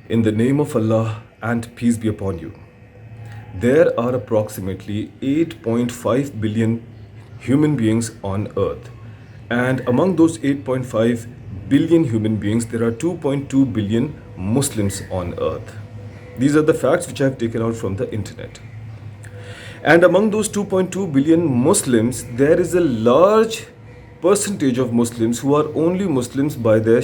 In the name of Allah and peace be upon you. There are approximately 8.5 billion human beings on earth. And among those 8.5 billion human beings, there are 2.2 billion Muslims on earth. These are the facts which I have taken out from the internet. And among those 2.2 billion Muslims, there is a large percentage of Muslims who are only Muslims by their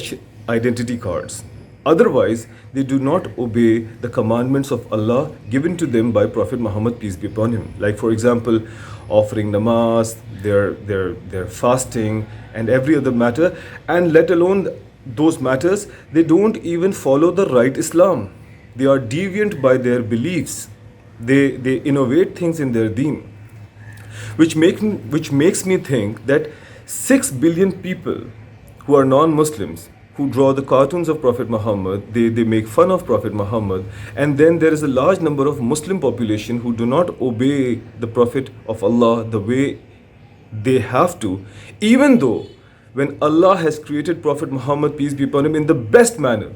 identity cards. Otherwise, they do not obey the commandments of Allah given to them by Prophet Muhammad, peace be upon him. Like, for example, offering namaz, their fasting, and every other matter. And let alone those matters, they don't even follow the right Islam. They are deviant by their beliefs. They innovate things in their deen, which makes me think that 6 billion people who are non-Muslims, who draw the cartoons of Prophet Muhammad, they make fun of Prophet Muhammad, and then there is a large number of Muslim population who do not obey the Prophet of Allah the way they have to, even though when Allah has created Prophet Muhammad, peace be upon him, in the best manner.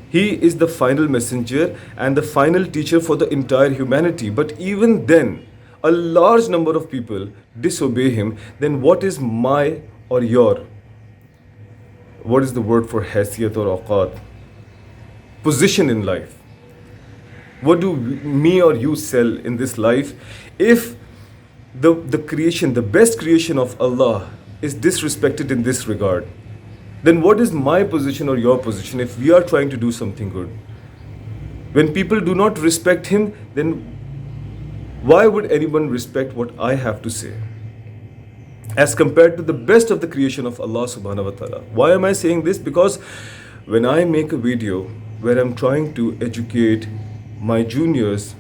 He is the final messenger and the final teacher for the entire humanity. But even then, a large number of people disobey him. Then what is my or your, what is the word for haysiyat or awqat? Position in life. What do me or you sell in this life if the creation, the best creation of Allah is disrespected in this regard? Then what is my position or your position if we are trying to do something good? When people do not respect him, then why would anyone respect what I have to say? As compared to the best of the creation of Allah subhanahu wa ta'ala. Why am I saying this? Because when I make a video where I'm trying to educate my juniors,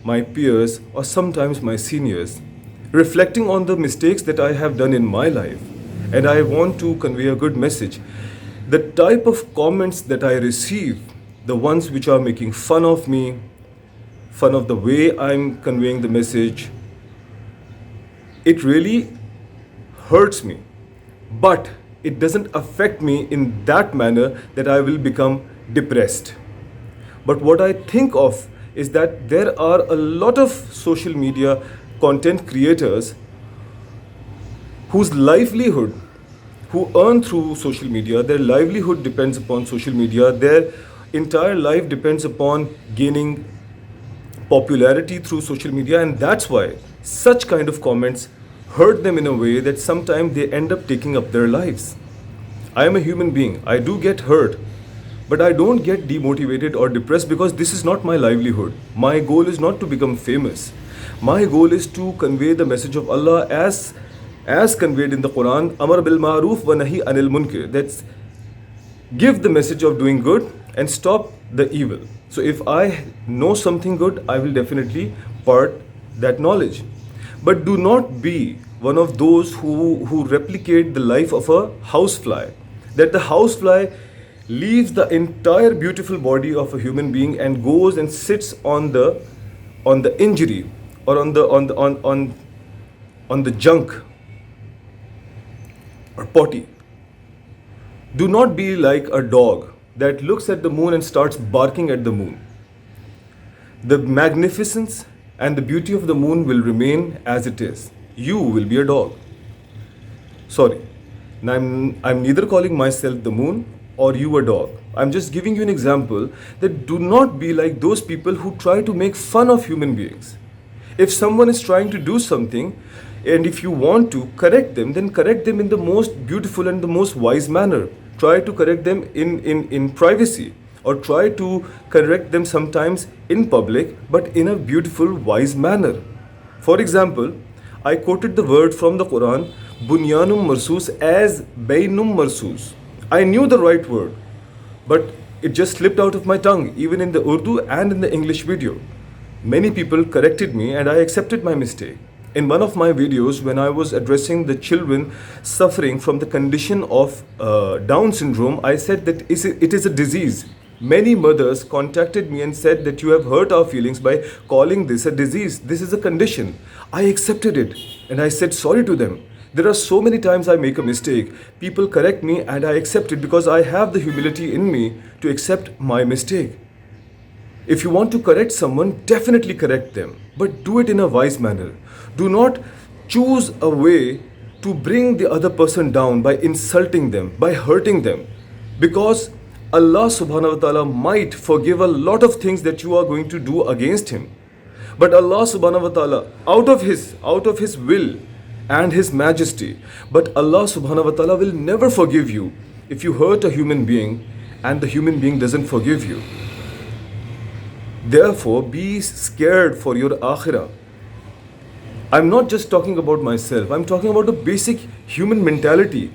my peers, or sometimes my seniors, reflecting on the mistakes that I have done in my life, and I want to convey a good message, the type of comments that I receive, the ones which are making fun of me, fun of the way I'm conveying the message, it really hurts me. But it doesn't affect me in that manner that I will become depressed. But what I think of is that there are a lot of social media content creators whose livelihood, who earn through social media, their livelihood depends upon social media, their entire life depends upon gaining popularity through social media, and that's why such kind of comments hurt them in a way that sometimes they end up taking up their lives. I am a human being, I do get hurt, but I don't get demotivated or depressed because this is not my livelihood. My goal is not to become famous. My goal is to convey the message of Allah as conveyed in the Quran, Amar bil Ma'ruf wa Nahi Anil Munkar. That's give the message of doing good and stop the evil. So if I know something good, I will definitely part that knowledge. But do not be one of those who replicate the life of a housefly. That the housefly leaves the entire beautiful body of a human being and goes and sits on the injury or on the junk or potty. Do not be like a dog that looks at the moon and starts barking at the moon. The magnificence and the beauty of the moon will remain as it is. You will be a dog. Sorry, I'm neither calling myself the moon or you a dog. I'm just giving you an example that do not be like those people who try to make fun of human beings. If someone is trying to do something, and if you want to correct them, then correct them in the most beautiful and the most wise manner. Try to correct them in privacy, or try to correct them sometimes in public, but in a beautiful, wise manner. For example, I quoted the word from the Quran, Bunyanum Marsus, as Bainum Marsus. I knew the right word, but it just slipped out of my tongue, even in the Urdu and in the English video. Many people corrected me and I accepted my mistake. In one of my videos, when I was addressing the children suffering from the condition of Down syndrome, I said that it is a disease. Many mothers contacted me and said that you have hurt our feelings by calling this a disease. This is a condition. I accepted it and I said sorry to them. There are so many times I make a mistake. People correct me and I accept it because I have the humility in me to accept my mistake. If you want to correct someone, definitely correct them, but do it in a wise manner. Do not choose a way to bring the other person down by insulting them, by hurting them, because Allah subhanahu wa ta'ala might forgive a lot of things that you are going to do against him. But Allah subhanahu wa ta'ala, out of his will and his majesty, but Allah subhanahu wa ta'ala will never forgive you if you hurt a human being and the human being doesn't forgive you. Therefore, be scared for your akhirah. I'm not just talking about myself, I'm talking about the basic human mentality.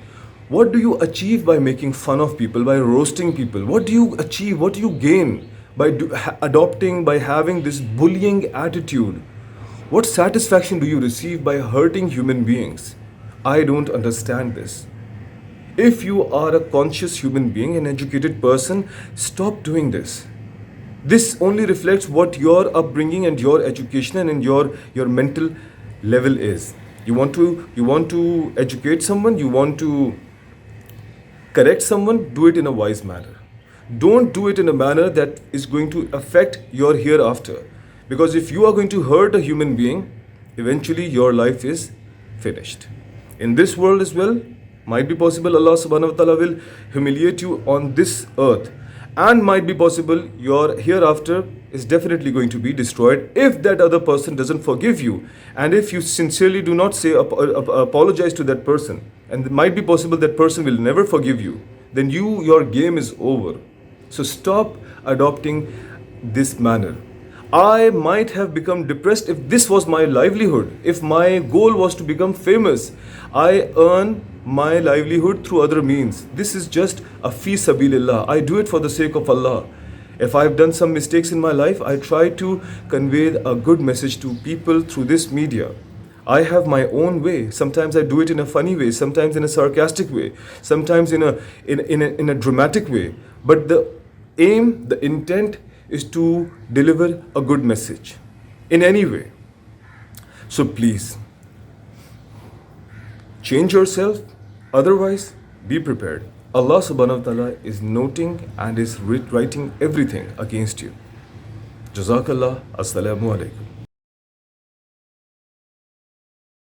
What do you achieve by making fun of people, by roasting people? What do you achieve? What do you gain by adopting, by having this bullying attitude? What satisfaction do you receive by hurting human beings? I don't understand this. If you are a conscious human being, an educated person, stop doing this. This only reflects what your upbringing and your education and your mental level is. You want to educate someone, you want to correct someone, do it in a wise manner. Don't do it in a manner that is going to affect your hereafter. Because if you are going to hurt a human being, eventually your life is finished. In this world as well, might be possible Allah subhanahu wa ta'ala will humiliate you on this earth. And might be possible your hereafter is definitely going to be destroyed if that other person doesn't forgive you. And if you sincerely do not say apologize to that person, and it might be possible that person will never forgive you, then your game is over. So stop adopting this manner. I might have become depressed if this was my livelihood. If my goal was to become famous, I earn my livelihood through other means. This is just a fi sabilillah. I do it for the sake of Allah. If I've done some mistakes in my life, I try to convey a good message to people through this media. I have my own way. Sometimes I do it in a funny way, sometimes in a sarcastic way, sometimes in a dramatic way. But the aim, the intent is to deliver a good message in any way. So please, change yourself. Otherwise, be prepared. Allah subhanahu wa ta'ala is noting and is writing everything against you. Jazakallah. Assalamu alaikum.